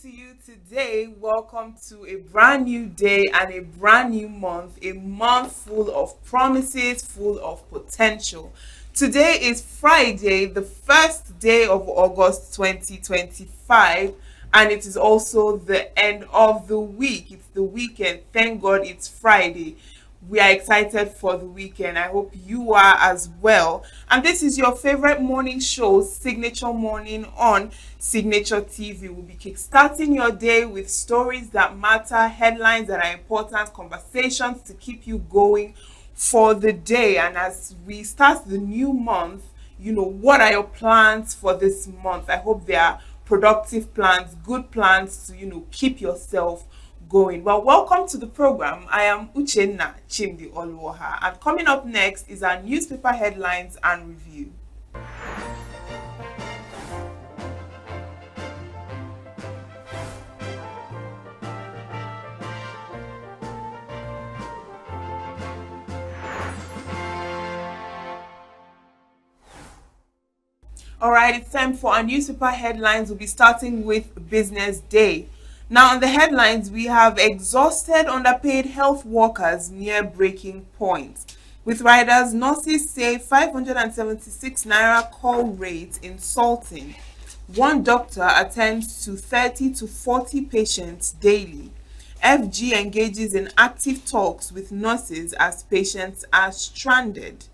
to you today. Welcome to a brand new day and a brand new month, a month full of promises, full of potential. Today is Friday, the first day of August 2025, and it is also the end of the week. It's the weekend. Thank God it's Friday. We are excited for the weekend. I hope you are as well. And this is your favorite morning show, Signature Morning on Signature TV. We'll be kickstarting your day with stories that matter, headlines that are important, conversations to keep you going for the day. And as we start the new month, what are your plans for this month? I hope they are productive plans, good plans to, keep yourself going. Well, welcome to the program. I am Uchenna Chimdi Oluoha, and coming up next is our newspaper headlines and review. All right, it's time for our newspaper headlines. We'll be starting with Business Day. Now, on the headlines, we have exhausted underpaid health workers near breaking point. With riders, nurses say 576 naira call rate insulting. One doctor attends to 30 to 40 patients daily. FG engages in active talks with nurses as patients are stranded.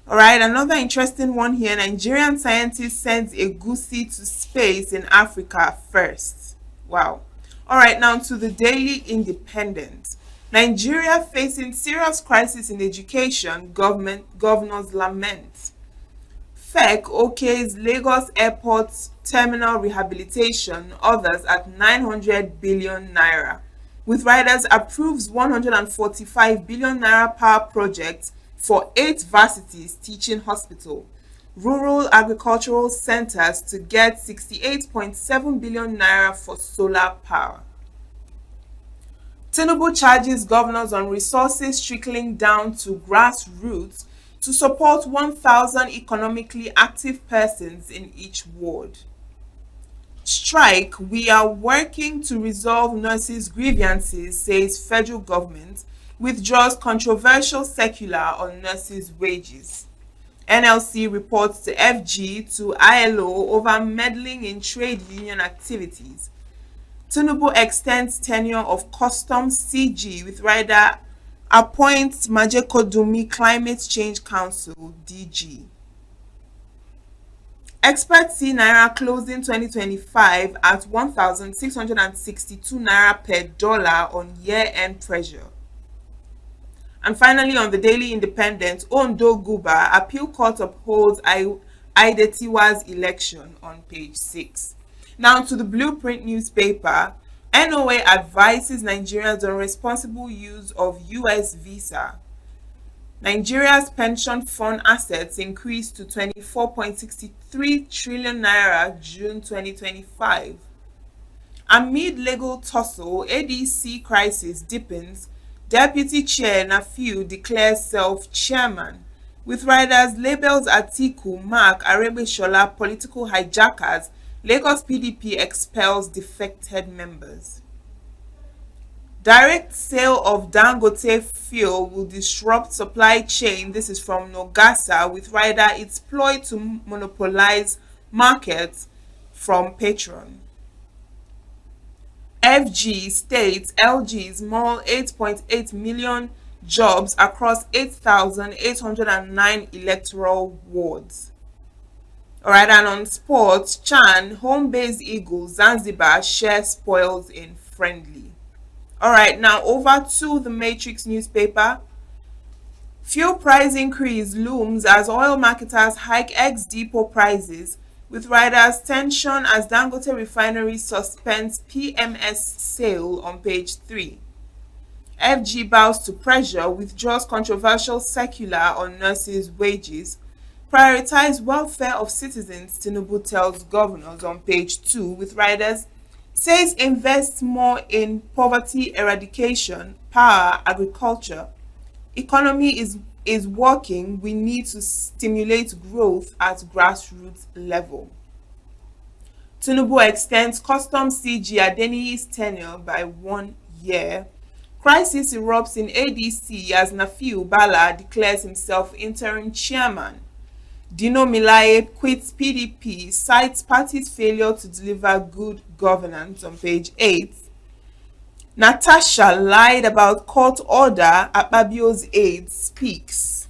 All right, another interesting one here. Nigerian scientist sends a goosey to space in Africa first. Wow. All right, now to the Daily Independent. Nigeria facing serious crisis in education, governors lament. FEC okays Lagos Airport terminal rehabilitation, others at 900 billion naira. With riders approves 145 billion naira power project for 8 varsities teaching hospital. Rural agricultural centers to get 68.7 billion naira for solar power. Tinubu charges governors on resources trickling down to grassroots to support 1,000 economically active persons in each ward. Strike, we are working to resolve nurses' grievances, says federal government, withdraws controversial circular on nurses' wages. NLC reports to FG to ILO over meddling in trade union activities. Tinubu extends tenure of Customs CG with rider appoints Majekodumi Climate Change Council DG. Experts see Naira closing 2025 at 1,662 Naira per dollar on year-end pressure. And finally, on the Daily Independent, Ondo Guba, appeal court upholds Aidetiwa's election on page 6. Now to the Blueprint newspaper. NOA advises Nigerians on responsible use of US visa. Nigeria's pension fund assets increased to 24.63 trillion naira June 2025. Amid legal tussle, ADC crisis deepens. Deputy Chair Nafiu declares self-chairman. With riders labels Atiku, Mark, Arebeshola political hijackers, Lagos PDP expels defected members. Direct sale of Dangote fuel will disrupt supply chain. This is from Nogasa, with rider its ploy to monopolize markets from Patron. FG states LG's more 8.8 million jobs across 8,809 electoral wards. Alright, and on sports, Chan, home-based Eagles, Zanzibar share spoils in friendly. Alright, now over to the Matrix newspaper. Fuel price increase looms as oil marketers hike ex-depot prices, with riders tension as Dangote refinery suspends PMS sale on page 3. FG bows to pressure, withdraws controversial circular on nurses' wages. Prioritize welfare of citizens, Tinubu tells governors on page 2, with riders says invest more in poverty eradication, power, agriculture. Economy is working. We need to stimulate growth at grassroots level. Tinubu extends Customs CG Adeniyi's tenure by 1 year. Crisis erupts in ADC as Nafiu Bala declares himself interim chairman. Dino Melaye quits PDP, cites party's failure to deliver good governance on page 8. Natasha lied about court order, Akpabio's aide speaks.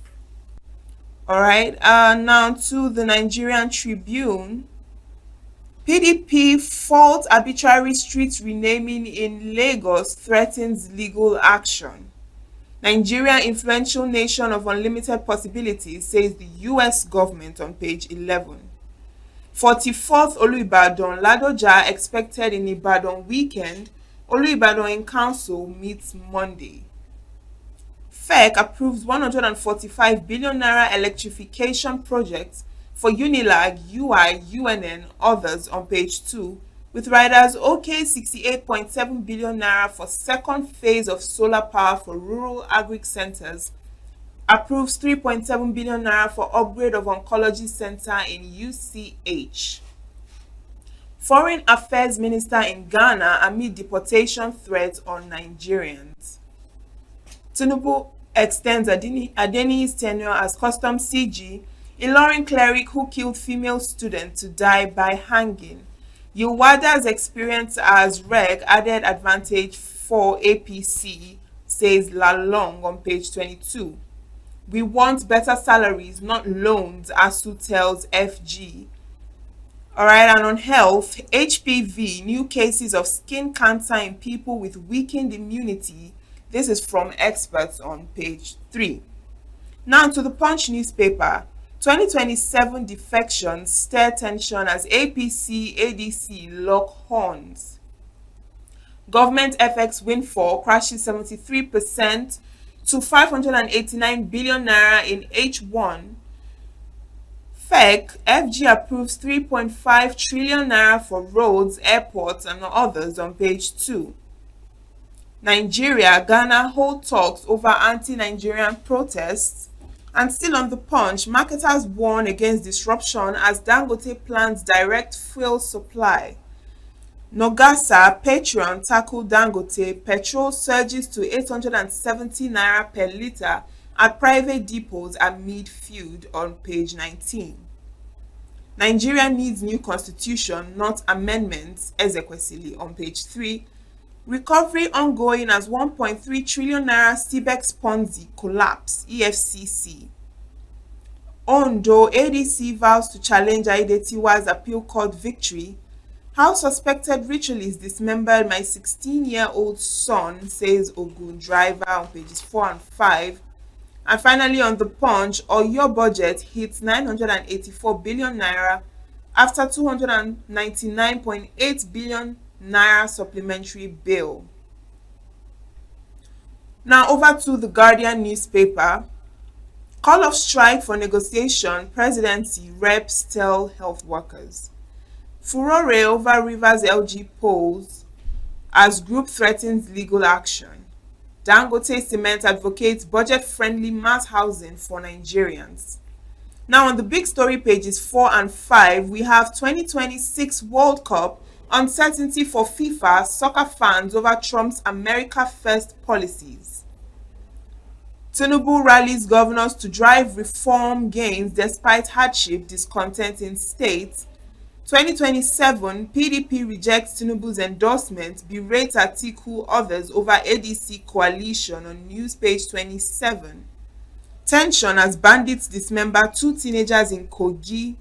Alright, now to the Nigerian Tribune. PDP fault arbitrary street renaming in Lagos threatens legal action. Nigeria, influential nation of unlimited possibilities, says the US government on page 11. 44th Oluibadan Ladoja expected in Ibadan weekend. Oluibadan in council meets Monday. FEC approves 145 billion naira electrification project for Unilag, UI, UNN, others on page 2, with riders OK 68.7 billion naira for second phase of solar power for rural agric centers, approves 3.7 billion naira for upgrade of oncology center in UCH. Foreign Affairs Minister in Ghana amid deportation threats on Nigerians. Tinubu extends Adeniyi's tenure as Customs CG. Ilorin cleric who killed female student to die by hanging. Yewada's experience as reg added advantage for APC, says Lalong on page 22. We want better salaries, not loans, ASU tells FG. Alright, and on health, HPV, new cases of skin cancer in people with weakened immunity. This is from experts on page 3. Now to the Punch newspaper. 2027 defections stir tension as APC, ADC lock horns. Government FX windfall crashes 73% to 589 billion naira in H1. FEC, FG approves 3.5 trillion naira for roads, airports, and others on page 2. Nigeria, Ghana hold talks over anti-Nigerian protests. And still on the Punch, marketers warn against disruption as Dangote plans direct fuel supply. Nogasa, Patreon tackle Dangote, petrol surges to 870 naira per litre at private depots amid feud on page 19. Nigeria needs new constitution, not amendments, Ezekwesili on page 3. Recovery ongoing as 1.3 trillion naira CBEX Ponzi collapse, EFCC. Ondo, ADC vows to challenge Aidetiwa's appeal court victory. How suspected ritualist dismembered my 16-year-old son, says Ogun driver on pages 4 and 5. And finally on the Punch, Oyo budget hits 984 billion naira after 299.8 billion naira supplementary bill. Now over to the Guardian newspaper. Call of strike for negotiation, presidency reps tell health workers. Furore over Rivers LG polls as group threatens legal action. Dangote Cement advocates budget-friendly mass housing for Nigerians. Now on the big story pages 4 and 5, we have 2026 World Cup, uncertainty for FIFA, soccer fans over Trump's America First policies. Tinubu rallies governors to drive reform gains despite hardship, discontent in states. 2027, PDP rejects Tinubu's endorsement, berates Atiku others over ADC coalition on news page 27. Tension as bandits dismember 2 teenagers in Kogi.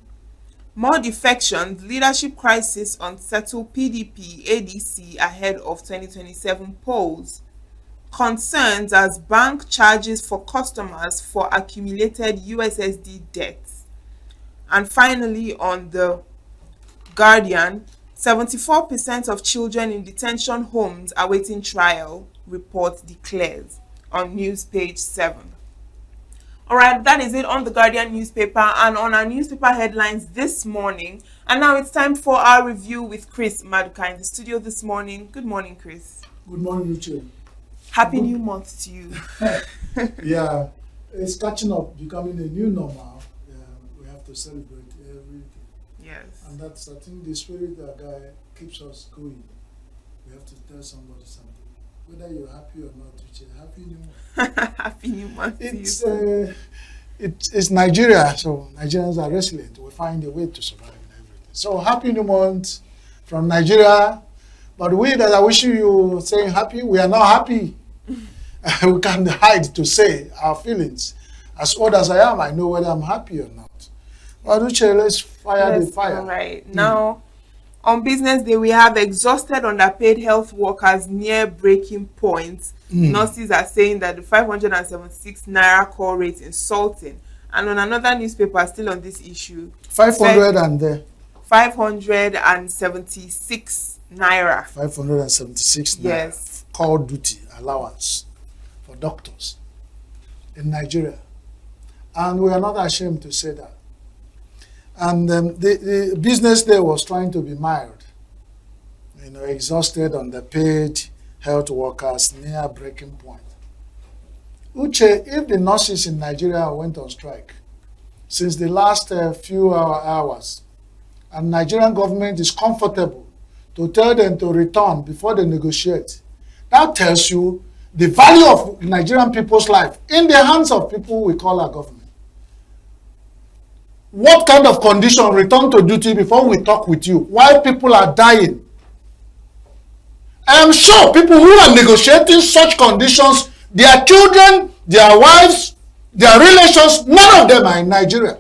More defections, leadership crisis unsettle PDP, ADC ahead of 2027 polls. Concerns as bank charges for customers for accumulated USSD debts. And finally on the Guardian, 74% of children in detention homes awaiting trial, report declares on news page 7. Alright, that is it on the Guardian newspaper and on our newspaper headlines this morning. And now it's time for our review with Chris Maduka in the studio this morning. Good morning, Chris. Good morning, Uche. Happy New Month to you. Yeah, it's catching up, becoming a new normal. We have to celebrate everything. Yes. And that's, I think, the spirit that keeps us going. We have to tell somebody something. Whether you're happy or not, which is happy new month. Happy New Month to It's, you. it's Nigeria, so Nigerians are resilient. We find a way to survive and everything. So happy new month from Nigeria. But we that are wishing you saying happy, we are not happy. We can't hide to say our feelings. As old as I am, I know whether I'm happy or not. But Uche, let's fire the fire. All right. Now, on Business Day, we have exhausted underpaid health workers near breaking point. Nurses are saying that the 576 naira call rate is insulting. And on another newspaper, still on this issue, 500 and there. 576 naira. 576 naira. Yes. Call duty allowance for doctors in Nigeria. And we are not ashamed to say that. And the Business Day was trying to be mild. You know, exhausted, underpaid health workers near breaking point. Uche, if the nurses in Nigeria went on strike since the last few hours, and Nigerian government is comfortable to tell them to return before they negotiate, that tells you the value of Nigerian people's life in the hands of people we call our government. What kind of condition return to duty before we talk with you? Why people are dying? I am sure people who are negotiating such conditions, their children, their wives, their relations, none of them are in Nigeria.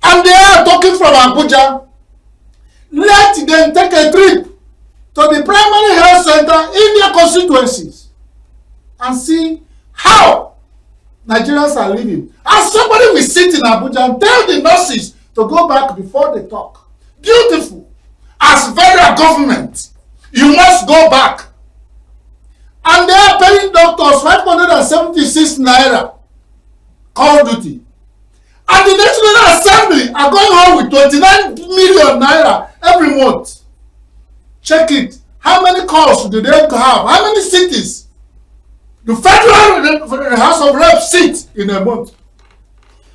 And they are talking from Abuja. Let them take a trip to the primary health center in their constituencies and see how Nigerians are living. And somebody will sit in Abuja and tell the nurses to go back before they talk. Beautiful. As federal government, you must go back. And they are paying doctors 576 naira call duty. And the National Assembly are going home with 29 million naira every month. Check it. How many calls do they have? How many cities? The Federal House of Reps sit in a month.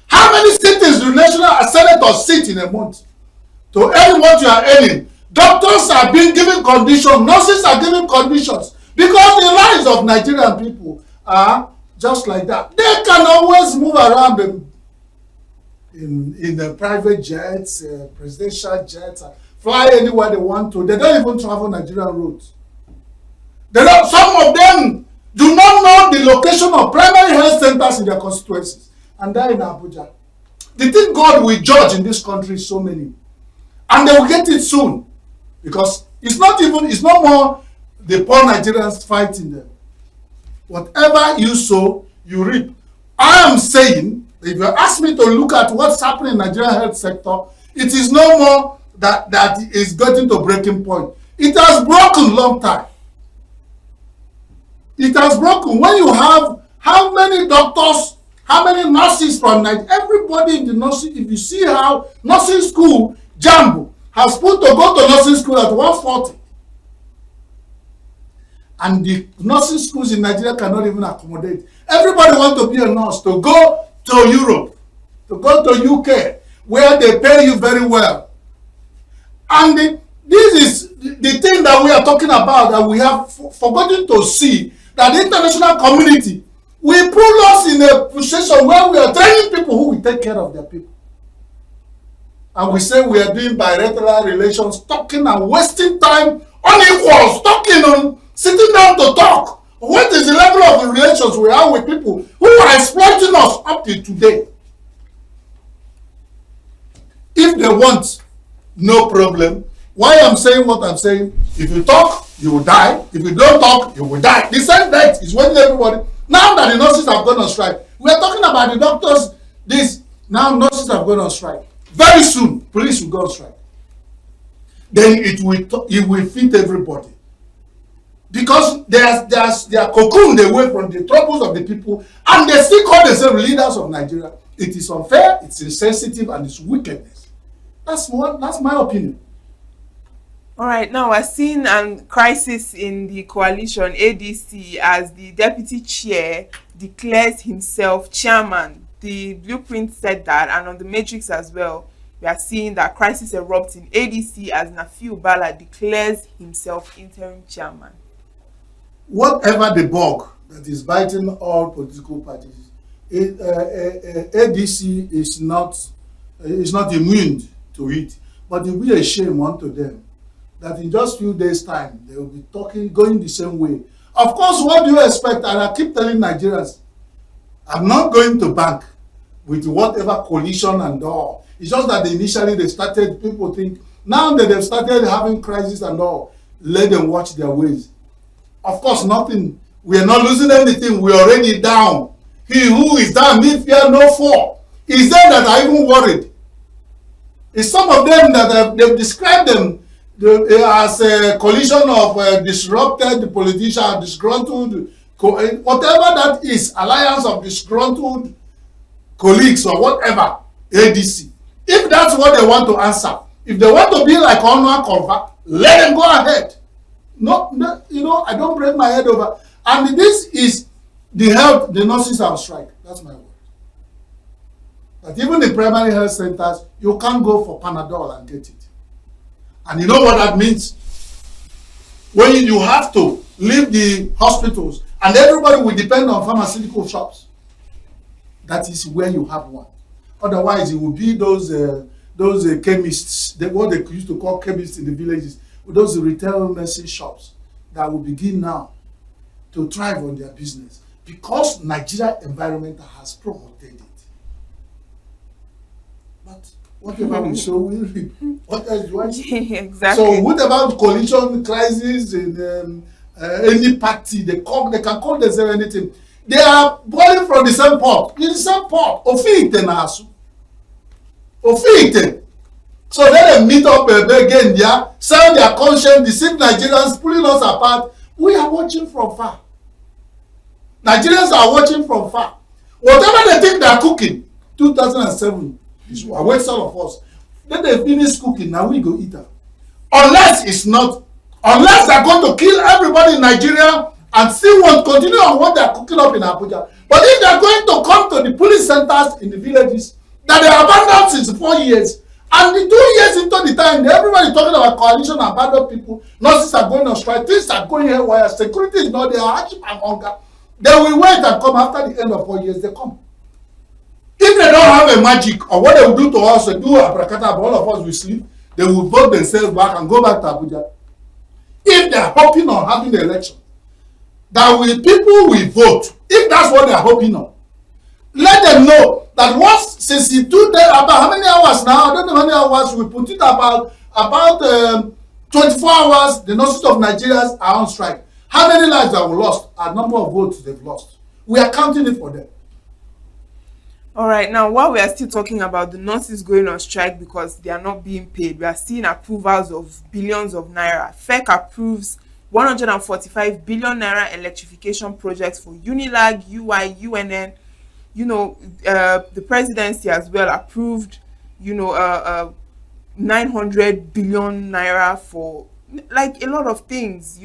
How many cities do national senators sit in a month? To earn what you are earning. Doctors are being given conditions. Nurses are given conditions. Because the lives of Nigerian people are just like that. They can always move around in the private jets, presidential jets, fly anywhere they want to. They don't even travel Nigerian roads. Some of them do not know the location of primary health centers in their constituencies. And they're in Abuja. They think God will judge in this country so many. And they will get it soon. Because it's no more the poor Nigerians fighting them. Whatever you sow, you reap. I am saying, if you ask me to look at what's happening in the Nigerian health sector, it is no more that is getting to breaking point. It has broken long time. It has broken. When you have how many doctors, how many nurses from Nigeria, everybody in the nursing, if you see how nursing school, Jambo, has put to go to nursing school at 140. And the nursing schools in Nigeria cannot even accommodate. Everybody wants to be a nurse, to go to Europe, to go to UK, where they pay you very well. And this is the thing that we are talking about, that we have forgotten to see, that the international community will put us in a position where we are training people who will take care of their people. And we say we are doing bilateral relations, talking and wasting time on equals, talking on sitting down to talk. What is the level of the relations we have with people who are exploiting us up to today? If they want, no problem. Why I'm saying what I'm saying, if you talk, you will die. If you don't talk, you will die. The same death is waiting everybody. Now that the nurses have gone on strike, we are talking about the doctors, now nurses have gone on strike. Very soon, police will go on strike. Then it will fit everybody. Because they are cocooned away from the troubles of the people, and they still call themselves leaders of Nigeria. It is unfair, it's insensitive, and it's wickedness. That's my opinion. All right, now we're seeing a crisis in the coalition ADC as the deputy chair declares himself chairman. The blueprint said that, and on the matrix as well, We are seeing that crisis erupts in ADC as Nafiu Bala declares himself interim chairman. Whatever the bug that is biting all political parties, ADC is not immune to it, but it will be a shame unto them that in just few days' time they will be going the same way. Of course, what do you expect? And I keep telling Nigerians, I'm not going to bank with whatever coalition and all. It's just that initially they started, people think, now that they've started having crisis and all, let them watch their ways. Of course, nothing. We are not losing anything. We are already down. He who is down need fear no fall. It's them that are even worried. It's some of them that they've described them as a coalition of disrupted politicians, disgruntled, whatever that is, alliance of disgruntled colleagues or whatever, ADC. If that's what they want to answer, if they want to be like Onwa Konfa, let them go ahead. No, I don't break my head over. And this is the nurses are on strike. That's my word. That even in primary health centers, you can't go for Panadol and get it. And you know what that means? When you have to leave the hospitals and everybody will depend on pharmaceutical shops, that is where you have one. Otherwise, it will be those chemists, what they used to call chemists in the villages, those retail medicine shops that will begin now to thrive on their business because Nigeria environment has promoted it. But whatever we sow, we reap. What else do I say? Exactly. So whatever coalition crisis in any party, they can call themselves anything. They are boiling from the same pot. In the same pot. Ofite na asu. Ofite. So let them meet up again there, sell their conscience, deceive Nigerians, pulling us apart. We are watching from far. Nigerians are watching from far. Whatever they think they are cooking, 2007 is await all of us. Then they finish cooking, now we go eat them. Unless they're going to kill everybody in Nigeria and still want to continue on what they're cooking up in Abuja. But if they're going to come to the police centers in the villages that they abandoned since 4 years, and the 2 years into the time, everybody talking about coalition and abandoned people, nurses are going on strike, things are going haywire, security is not there, hardship and hunger. They will wait and come after the end of 4 years, they come. If they don't have a magic, or what they will do to us, they do abracadabra, all of us will sleep, they will vote themselves back and go back to Abuja. If they are hoping on having the election, that people will vote, if that's what they are hoping on, let them know that once, since he do that, about how many hours now, I don't know how many hours, we put it about 24 hours, the nurses of Nigeria are on strike. How many lives have we lost? A number of votes they've lost. We are counting it for them. All right, now while we are still talking about the nurses going on strike because they are not being paid, we are seeing approvals of billions of naira. FEC approves 145 billion naira electrification projects for Unilag, UI, UNN. The presidency as well approved, 900 billion naira for like a lot of things.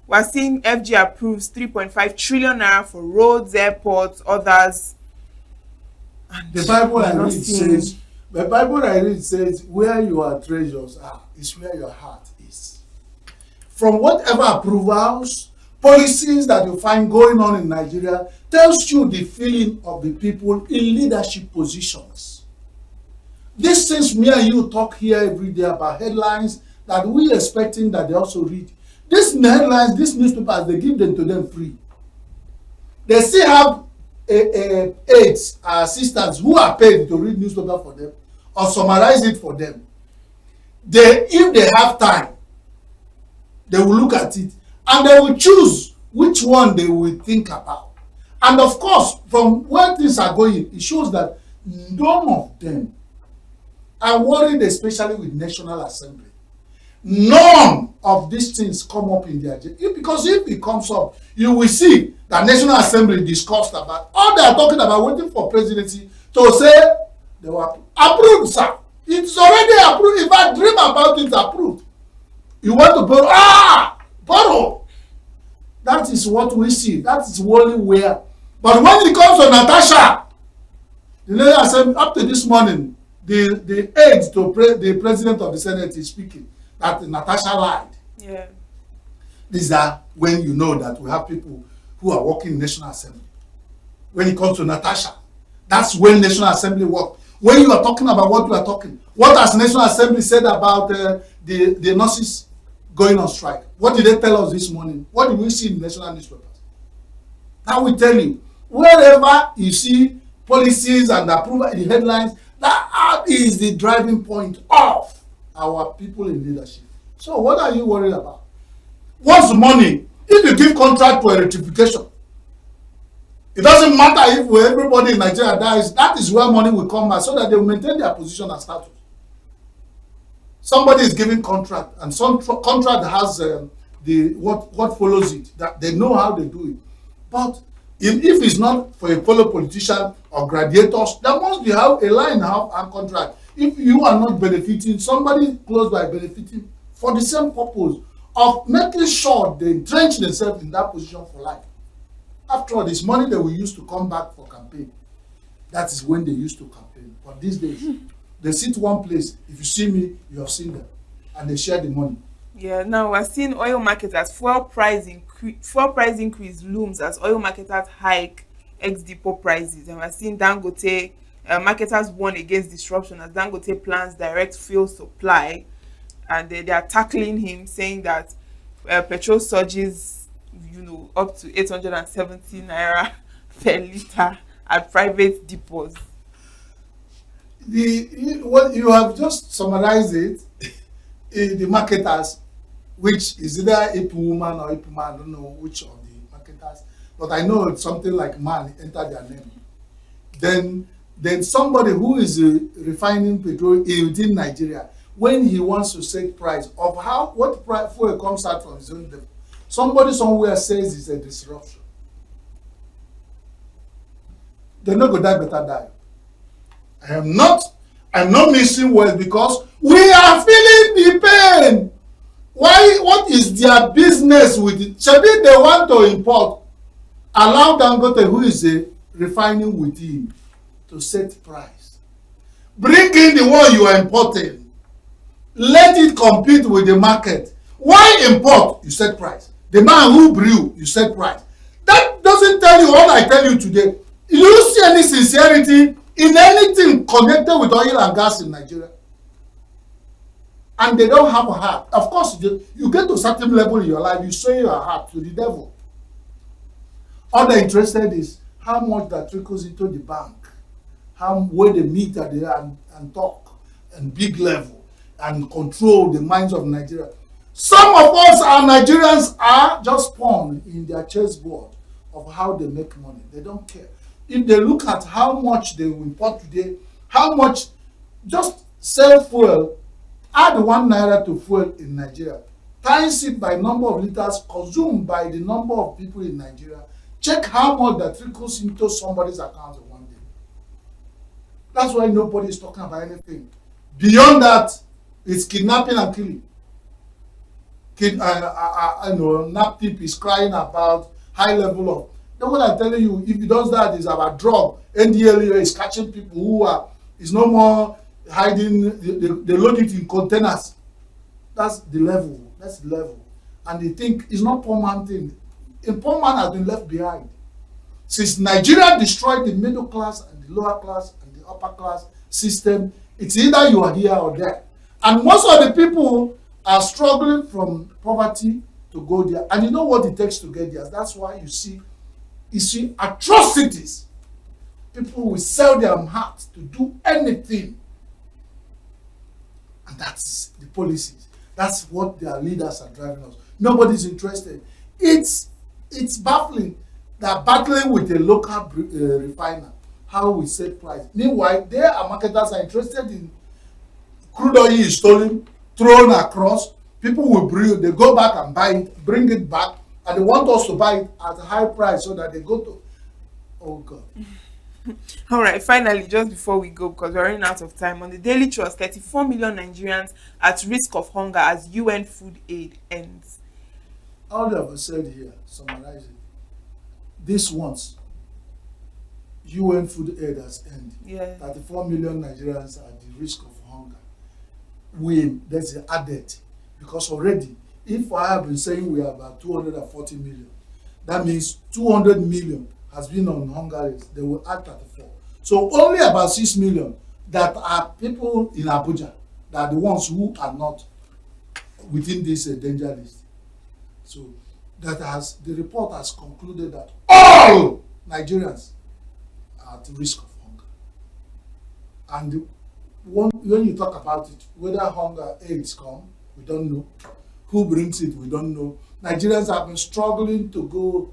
We're seeing FG approves 3.5 trillion naira for roads, airports, others. And the Bible I read says, where your treasures are is where your heart is. From whatever approvals, policies that you find going on in Nigeria tells you the feeling of the people in leadership positions. These things me and you talk here every day about headlines that we expecting that they also read. These headlines, these newspapers, they give them to them free. They still have aides, assistants who are paid to read newspaper for them or summarize it for them. If they have time, they will look at it and they will choose which one they will think about. And of course, from where things are going, it shows that none of them are worried, especially with National Assembly. None of these things come up in their agenda. Because if it comes up, you will see that National Assembly discussed about all they are talking about, waiting for presidency to say they were approved, sir. It's already approved. If I dream about it, approved. You want to borrow? Borrow. That is what we see. That is only where. But when it comes to Natasha, the National Assembly, up to this morning, the aide to the president of the Senate is speaking that Natasha lied. Yeah. These are when you know that we have people who are working in National Assembly. When it comes to Natasha, that's when National Assembly work. When you are talking about what you are talking, what has National Assembly said about the nurses going on strike? What did they tell us this morning? What did we see in national newspapers? That will tell you, wherever you see policies and approval in the headlines, that is the driving point of our people in leadership. So what are you worried about? What's the money? If you give contract to electrification, it doesn't matter if everybody in Nigeria dies, that is where money will come out so that they will maintain their position and status. Somebody is giving contract, and some contract has the what follows it, that they know how they do it. But if it's not for a fellow politician or gladiators, there must be a line and contract. If you are not benefiting, somebody close by benefiting for the same purpose of making sure they entrench themselves in that position for life. After all, this money they will use to come back for campaign. That is when they used to campaign. But these days, they sit one place. If you see me, you have seen them, and they share the money. Yeah, now we're seeing oil marketers fuel price increase looms as oil marketers hike ex-depot prices, and we're seeing Dangote marketers warn against disruption as Dangote plans direct fuel supply, and they are tackling him, saying that petrol surges, up to 870 naira per liter at private depots. What you have just summarized it. The marketers, which is either a woman or a man, I don't know which of the marketers, but I know it's something like man enter their name. Then somebody who is refining petrol within Nigeria, when he wants to set price of what price fuel comes out from his own depot, somebody somewhere says it's a disruption. They're not going to better die. I'm not missing words because we are feeling the pain. Why? What is their business with it? Maybe they want to import. Allow Dangote, who is refining with him, to set price. Bring in the one you are importing. Let it compete with the market. Why import? You set price. The man who brew, you set price. That doesn't tell you all I tell you today. You see any sincerity in anything connected with oil and gas in Nigeria? And they don't have a heart. Of course, you get to a certain level in your life, you show your heart to the devil. All they're interested is how much that trickles into the bank, where they meet at the and talk, and big level, and control the minds of Nigeria. Some of us, our Nigerians, are just pawn in their chessboard of how they make money. They don't care. If they look at how much they will import today, how much, just sell fuel, add 1 naira to fuel in Nigeria, times it by number of liters consumed by the number of people in Nigeria, check how much that trickles into somebody's account in one day. That's why nobody is talking about anything. Beyond that, it's kidnapping and killing. NAPTIP is crying about high level of. Then what I'm telling you, if he does that, is about drug. NDLEA is catching people who is no more hiding. They load it in containers. That's the level. That's the level. And they think it's not poor man thing. A poor man has been left behind. Since Nigeria destroyed the middle class and the lower class and the upper class system, it's either you are here or there. And most of the people are struggling from poverty to go there. And you know what it takes to get there. That's why you see atrocities. People will sell their heart to do anything. And that's the policies. That's what their leaders are driving us. Nobody's interested. It's baffling. They're battling with a local refiner. How we set price. Meanwhile, their marketers are interested in crude oil is stolen, thrown across. People will brew. They go back and buy it, bring it back, and they want us to buy it at a high price so that they go to. Oh God. All right, finally, just before we go, because we're running out of time, on the Daily Trust, 34 million Nigerians at risk of hunger as UN food aid ends. All they have said here, summarizing, this once, UN Food Aid has ended. Yeah. 34 million Nigerians are at the risk of hunger. There's added, because already, if I have been saying we are about 240 million, that means 200 million has been on hunger rates. They will add 34. So only about 6 million that are people in Abuja that are the ones who are not within this danger list. So the report has concluded that all Nigerians are at risk of hunger. And when you talk about it, whether hunger aids come, we don't know. Who brings it, we don't know. Nigerians have been struggling to go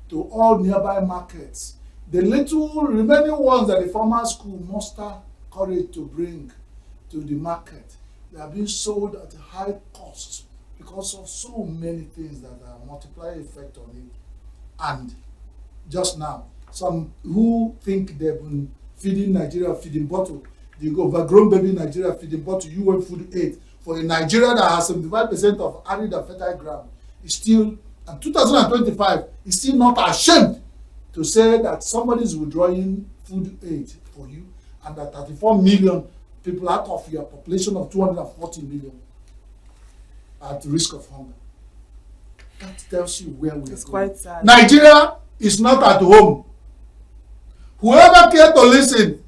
to all nearby markets. The little remaining ones that the farmers could muster courage to bring to the market, they are being sold at a high cost because of so many things that are multiplier effect on it. And just now, some who think they've been feeding Nigeria feeding bottle, the overgrown baby Nigeria feeding bottle, UN Food Aid, for a Nigeria that has 75% of arid and fertile ground, is still, and 2025, is still not ashamed to say that somebody is withdrawing food aid for you, and that 34 million people out of your population of 240 million are at risk of hunger. That tells you where we are going. It's quite sad. Nigeria is not at home. Whoever care to listen,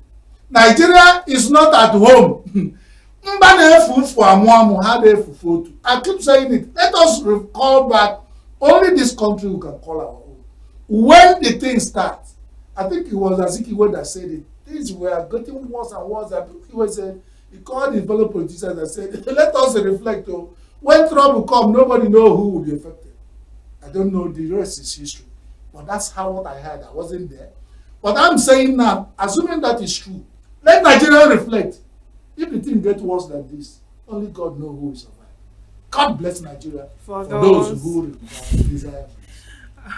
Nigeria is not at home. I keep saying it. Let us recall back. Only this country we can call our own. When the thing starts, I think it was Azikiwe that said it. Things were getting worse and worse. He called the fellow politicians and said, let us reflect. When trouble comes, nobody knows who will be affected. I don't know, the rest is history. But that's how what I heard. I wasn't there. But I'm saying now, assuming that is true, let Nigeria reflect. If the thing gets worse than this, only God knows who will survive. God bless Nigeria for those who desire.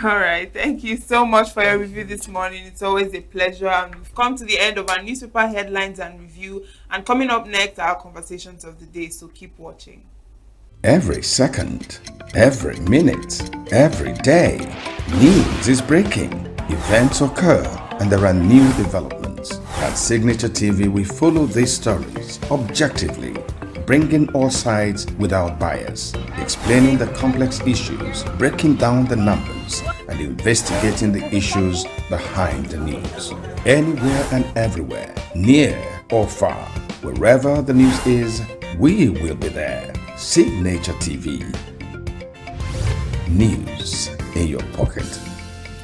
All right. Thank you so much for your review this morning. It's always a pleasure. And we've come to the end of our newspaper headlines and review. And coming up next are our conversations of the day. So keep watching. Every second, every minute, every day, news is breaking. Events occur and there are new developments. At Signature TV, we follow these stories objectively, bringing all sides without bias, explaining the complex issues, breaking down the numbers, and investigating the issues behind the news. Anywhere and everywhere, near or far, wherever the news is, we will be there. Signature TV. News in your pocket.